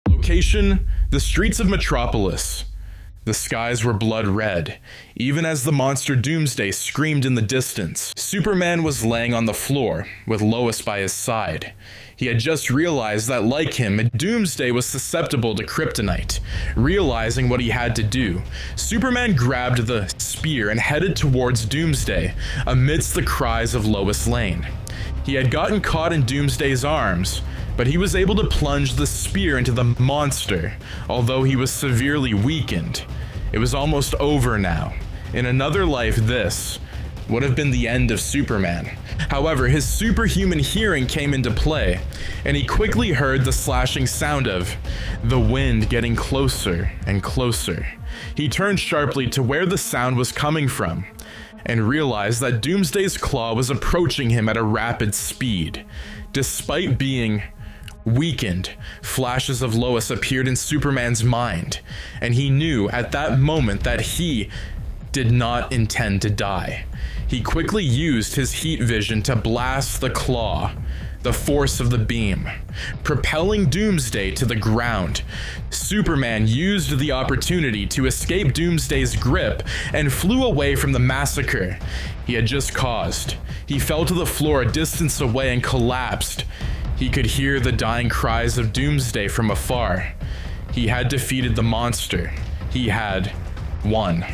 Location: the streets of Metropolis. The skies were blood red, even as the monster Doomsday screamed in the distance. Superman was laying on the floor, with Lois by his side. He had just realized that, like him, Doomsday was susceptible to kryptonite. Realizing what he had to do, Superman grabbed the spear and headed towards Doomsday, amidst the cries of Lois Lane. He had gotten caught in Doomsday's arms, but he was able to plunge the spear into the monster, although he was severely weakened. It was almost over now. In another life, this would have been the end of Superman. However, his superhuman hearing came into play, and he quickly heard the slashing sound of the wind getting closer and closer. He turned sharply to where the sound was coming from, and realized that Doomsday's claw was approaching him at a rapid speed. Despite being weakened, flashes of Lois appeared in Superman's mind, and he knew at that moment that he did not intend to die. He quickly used his heat vision to blast the claw, the force of the beam, propelling Doomsday to the ground. Superman used the opportunity to escape Doomsday's grip and flew away from the massacre he had just caused. He fell to the floor a distance away and collapsed. He could hear the dying cries of Doomsday from afar. He had defeated the monster. He had won.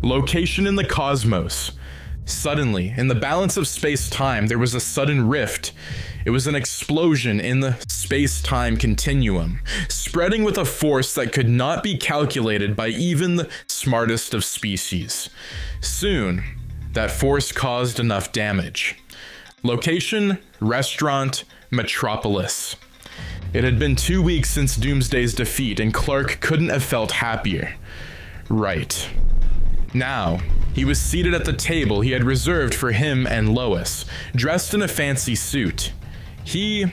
Location: in the cosmos. Suddenly, in the balance of space-time, there was a sudden rift. It was an explosion in the space-time continuum, spreading with a force that could not be calculated by even the smartest of species. Soon, that force caused enough damage. Location: restaurant, Metropolis. It had been 2 weeks since Doomsday's defeat, and Clark couldn't have felt happier. Right. Now, he was seated at the table he had reserved for him and Lois, dressed in a fancy suit. He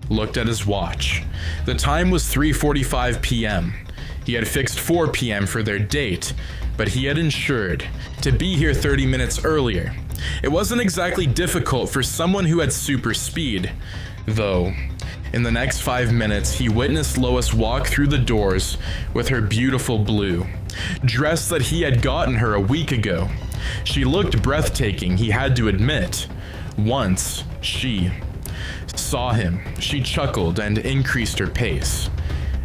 looked at his watch. The time was 3:45 p.m. He had fixed 4 p.m. for their date, but he had ensured to be here 30 minutes earlier. It wasn't exactly difficult for someone who had super speed, though. In the next 5 minutes, he witnessed Lois walk through the doors with her beautiful blue dress that he had gotten her a week ago. She looked breathtaking, he had to admit. Once she saw him, she chuckled and increased her pace.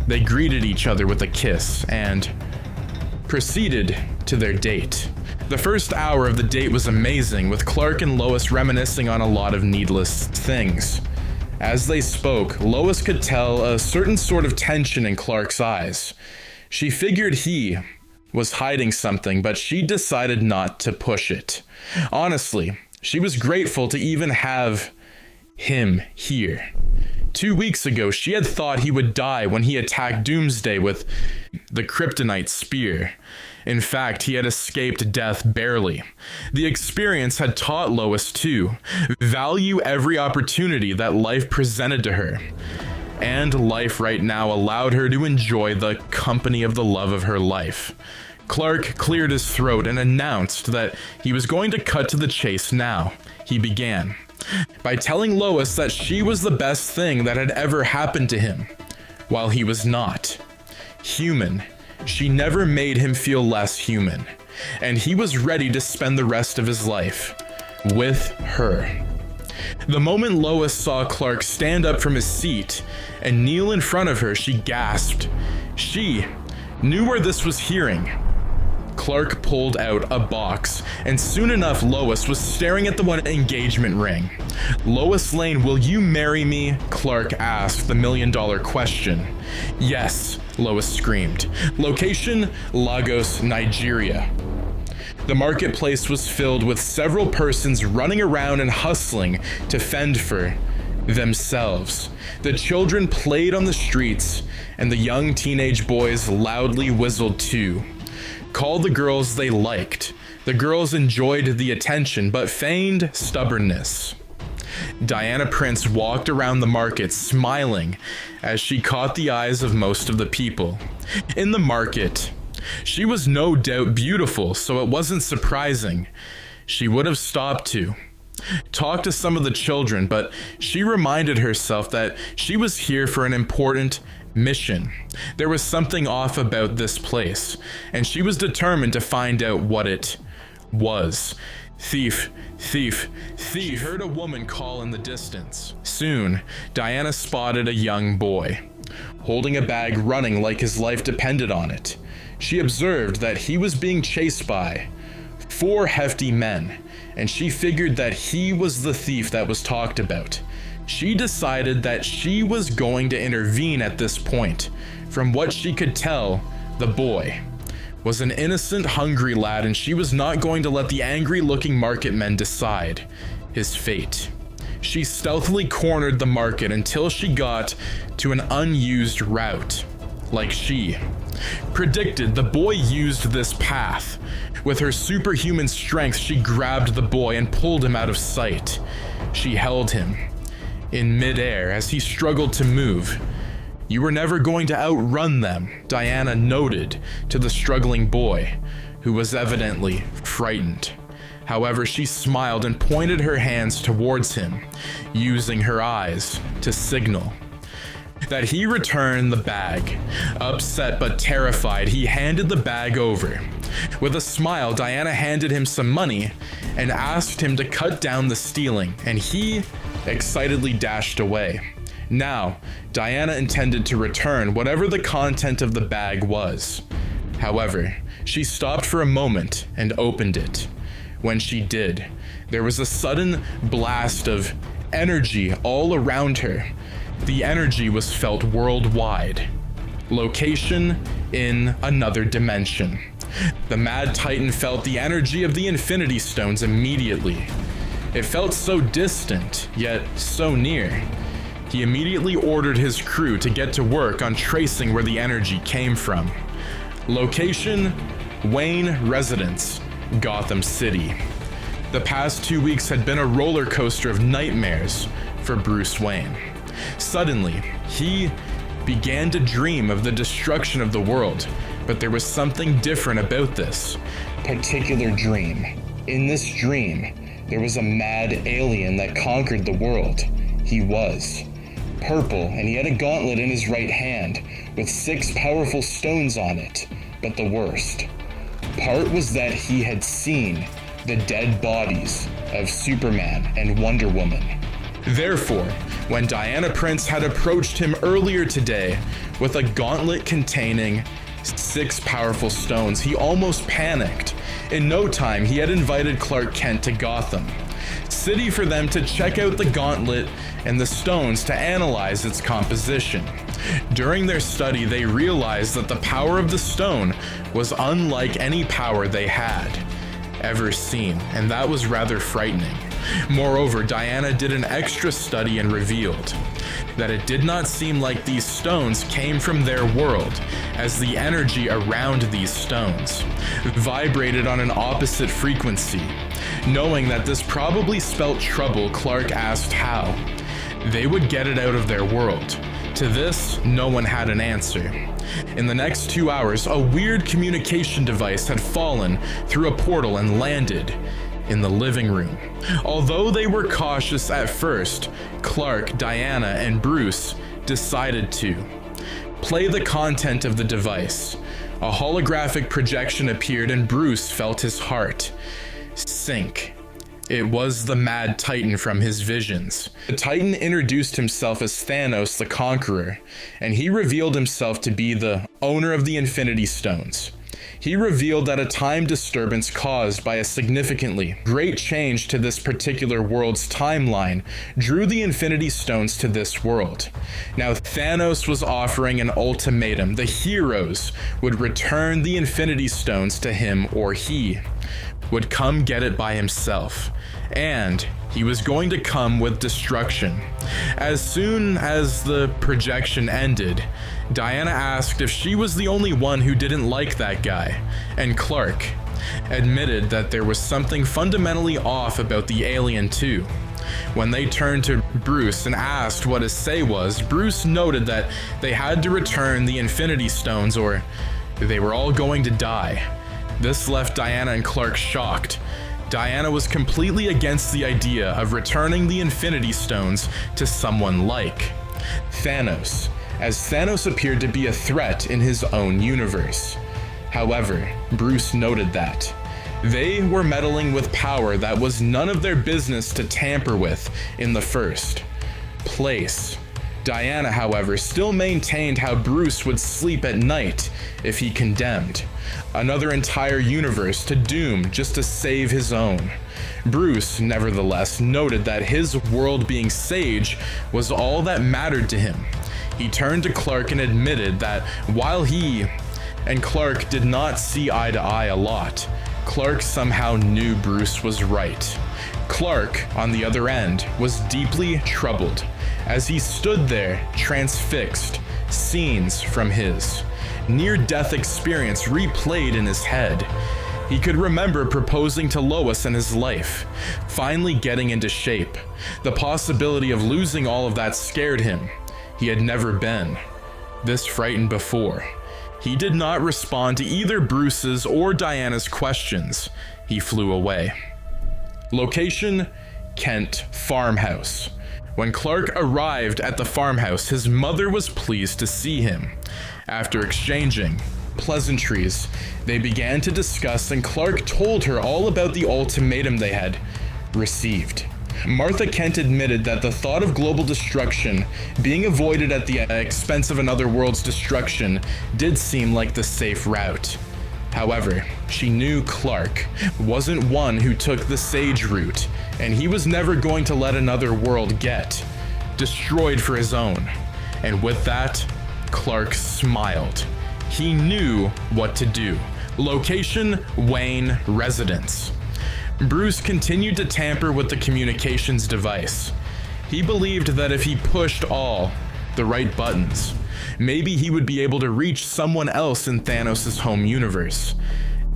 They greeted each other with a kiss and proceeded to their date. The first hour of the date was amazing, with Clark and Lois reminiscing on a lot of needless things. As they spoke, Lois could tell a certain sort of tension in Clark's eyes. She figured he was hiding something, but she decided not to push it. Honestly, she was grateful to even have him here. 2 weeks ago, she had thought he would die when he attacked Doomsday with the kryptonite spear. In fact, he had escaped death barely. The experience had taught Lois to value every opportunity that life presented to her. And life right now allowed her to enjoy the company of the love of her life. Clark cleared his throat and announced that he was going to cut to the chase now. He began by telling Lois that she was the best thing that had ever happened to him, while he was not human. She never made him feel less human, and he was ready to spend the rest of his life with her. The moment Lois saw Clark stand up from his seat and kneel in front of her, she gasped. She knew where this was hearing. Clark pulled out a box, and soon enough Lois was staring at the one engagement ring. "Lois Lane, will you marry me?" Clark asked the million-dollar question. "Yes," Lois screamed. Location: Lagos, Nigeria. The marketplace was filled with several persons running around and hustling to fend for themselves. The children played on the streets, and the young teenage boys loudly whistled too. Call the girls they liked. The girls enjoyed the attention, but feigned stubbornness. Diana Prince walked around the market smiling as she caught the eyes of most of the people. In the market, She was no doubt beautiful, so it wasn't surprising she would have stopped to talk to some of the children, but she reminded herself that she was here for an important mission. There was something off about this place, and she was determined to find out what it was. Thief, thief, thief. She heard a woman call in the distance. Soon, Diana spotted a young boy, holding a bag, running like his life depended on it. She observed that he was being chased by 4 hefty men, and she figured that he was the thief that was talked about. She decided that she was going to intervene at this point. From what she could tell, the boy was an innocent, hungry lad, and she was not going to let the angry-looking market men decide his fate. She stealthily cornered the market until she got to an unused route. Like she predicted, the boy used this path. With her superhuman strength, she grabbed the boy and pulled him out of sight. She held him in midair as he struggled to move. "You were never going to outrun them," Diana noted to the struggling boy, who was evidently frightened. However, she smiled and pointed her hands towards him, using her eyes to signal that he return the bag. Upset but terrified, he handed the bag over. With a smile, Diana handed him some money and asked him to cut down the stealing, and he excitedly dashed away. Now, Diana intended to return whatever the content of the bag was. However, she stopped for a moment and opened it. When she did, there was a sudden blast of energy all around her. The energy was felt worldwide. Location in another dimension. The Mad Titan felt the energy of the Infinity Stones immediately. It felt so distant, yet so near. He immediately ordered his crew to get to work on tracing where the energy came from. Location: Wayne Residence, Gotham City. The past 2 weeks had been a roller coaster of nightmares for Bruce Wayne. Suddenly, he began to dream of the destruction of the world, but there was something different about this particular dream. In this dream, there was a mad alien that conquered the world. He was purple, and he had a gauntlet in his right hand with 6 powerful stones on it. But the worst part was that he had seen the dead bodies of Superman and Wonder Woman. Therefore, when Diana Prince had approached him earlier today with a gauntlet containing 6 powerful stones, he almost panicked. In no time, he had invited Clark Kent to Gotham City for them to check out the gauntlet and the stones to analyze its composition. During their study, they realized that the power of the stone was unlike any power they had ever seen, and that was rather frightening. Moreover, Diana did an extra study and revealed that it did not seem like these stones came from their world, as the energy around these stones vibrated on an opposite frequency. Knowing that this probably spelt trouble, Clark asked how they would get it out of their world. To this, no one had an answer. In the next 2 hours, a weird communication device had fallen through a portal and landed in the living room. Although they were cautious at first, Clark, Diana, and Bruce decided to play the content of the device. A holographic projection appeared and Bruce felt his heart sink. It was the Mad Titan from his visions. The Titan introduced himself as Thanos the Conqueror, and he revealed himself to be the owner of the Infinity Stones. He revealed that a time disturbance caused by a significantly great change to this particular world's timeline drew the Infinity Stones to this world. Now, Thanos was offering an ultimatum. The heroes would return the Infinity Stones to him, or he would come get it by himself. And he was going to come with destruction. As soon as the projection ended, Diana asked if she was the only one who didn't like that guy, and Clark admitted that there was something fundamentally off about the alien too. When they turned to Bruce and asked what his say was, Bruce noted that they had to return the Infinity Stones or They were all going to die. This left Diana and Clark shocked. Diana was completely against the idea of returning the Infinity Stones to someone like Thanos, as Thanos appeared to be a threat in his own universe. However, Bruce noted that they were meddling with power that was none of their business to tamper with in the first place. Diana, however, still maintained how Bruce would sleep at night if he condemned another entire universe to doom just to save his own. Bruce, nevertheless, noted that his world being sage was all that mattered to him. He turned to Clark and admitted that while he and Clark did not see eye to eye a lot, Clark somehow knew Bruce was right. Clark, on the other end, was deeply troubled as he stood there transfixed, scenes from his near-death experience replayed in his head. He could remember proposing to Lois in his life, finally getting into shape. The possibility of losing all of that scared him. He had never been this frightened before. He did not respond to either Bruce's or Diana's questions. He flew away. Location: Kent farmhouse. When Clark arrived at the farmhouse, his mother was pleased to see him. After exchanging pleasantries, they began to discuss, and Clark told her all about the ultimatum they had received. Martha Kent admitted that the thought of global destruction being avoided at the expense of another world's destruction did seem like the safe route. However, she knew Clark wasn't one who took the sage route, and he was never going to let another world get destroyed for his own. And with that, Clark smiled. He knew what to do. Location: Wayne residence. Bruce continued to tamper with the communications device. He believed that if he pushed all the right buttons, maybe he would be able to reach someone else in Thanos' home universe.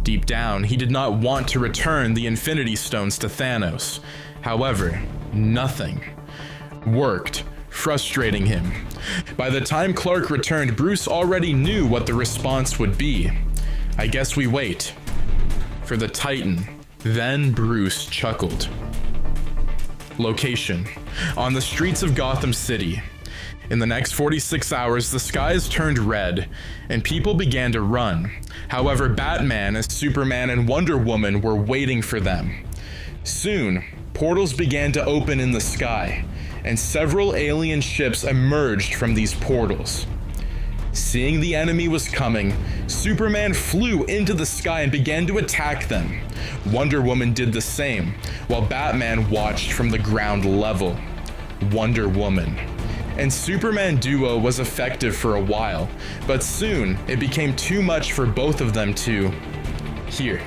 Deep down, he did not want to return the Infinity Stones to Thanos. However, nothing worked, frustrating him. By the time Clark returned, Bruce already knew what the response would be. I guess we wait for the Titan. Then Bruce chuckled. Location: on the streets of Gotham City. In the next 46 hours, the skies turned red, and people began to run. However, Batman, Superman, and Wonder Woman were waiting for them. Soon, portals began to open in the sky, and several alien ships emerged from these portals. Seeing the enemy was coming, Superman flew into the sky and began to attack them. Wonder Woman did the same, while Batman watched from the ground level. Wonder Woman and Superman duo was effective for a while, but soon it became too much for both of them to hear.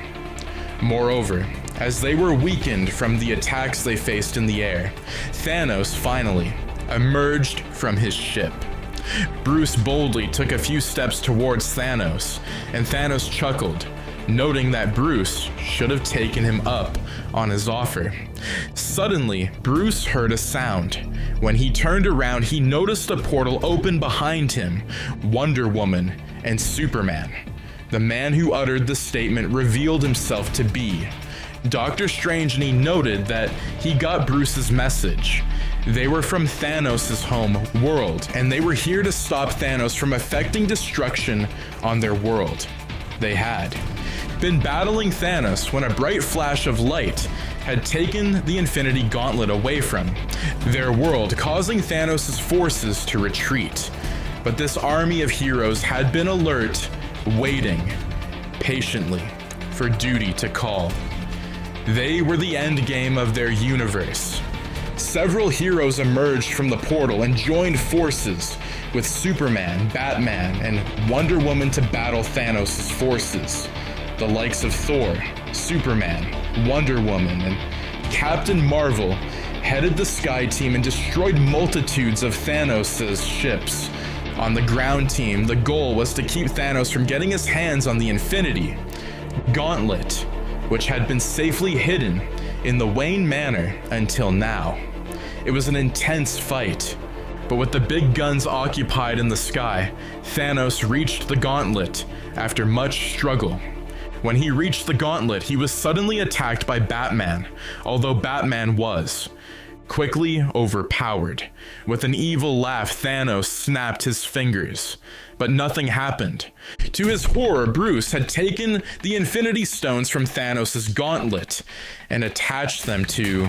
Moreover, as they were weakened from the attacks they faced in the air, Thanos finally emerged from his ship. Bruce boldly took a few steps towards Thanos, and Thanos chuckled, noting that Bruce should have taken him up on his offer. Suddenly, Bruce heard a sound. When he turned around, he noticed a portal open behind him, Wonder Woman and Superman. The man who uttered the statement revealed himself to be Doctor Strange, and he noted that he got Bruce's message. They were from Thanos' home world, and they were here to stop Thanos from effecting destruction on their world. They had been battling Thanos when a bright flash of light had taken the Infinity Gauntlet away from their world, causing Thanos' forces to retreat. But this army of heroes had been alert, waiting patiently for duty to call. They were the endgame of their universe. Several heroes emerged from the portal and joined forces with Superman, Batman, and Wonder Woman to battle Thanos' forces. The likes of Thor, Superman, Wonder Woman, and Captain Marvel headed the Sky Team and destroyed multitudes of Thanos' ships. On the ground team, the goal was to keep Thanos from getting his hands on the Infinity Gauntlet, which had been safely hidden in the Wayne Manor until now. It was an intense fight, but with the big guns occupied in the sky, Thanos reached the gauntlet, after much struggle. When he reached the gauntlet, he was suddenly attacked by Batman, although Batman was quickly overpowered. With an evil laugh, Thanos snapped his fingers, but nothing happened. To his horror, Bruce had taken the Infinity Stones from Thanos' gauntlet and attached them to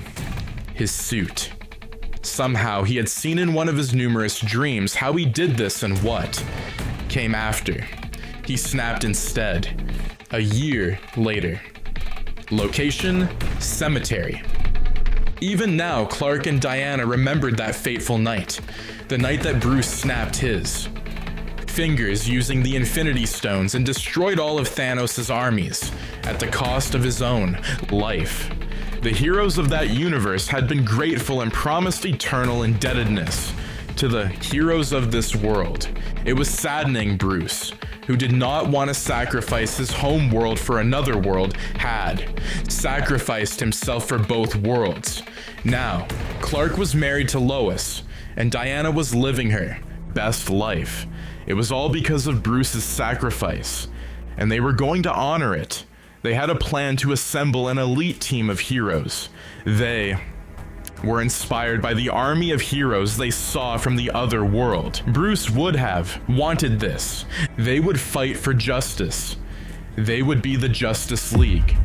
his suit. Somehow, he had seen in one of his numerous dreams how he did this, and what came after. He snapped instead. A year later. Location: cemetery. Even now, Clark and Diana remembered that fateful night, the night that Bruce snapped his fingers using the Infinity Stones and destroyed all of Thanos' armies at the cost of his own life. The heroes of that universe had been grateful and promised eternal indebtedness to the heroes of this world. It was saddening Bruce, who did not want to sacrifice his home world for another world, had sacrificed himself for both worlds. Now, Clark was married to Lois, and Diana was living her best life. It was all because of Bruce's sacrifice, and they were going to honor it. They had a plan to assemble an elite team of heroes. They were inspired by the army of heroes they saw from the other world. Bruce would have wanted this. They would fight for justice. They would be the Justice League.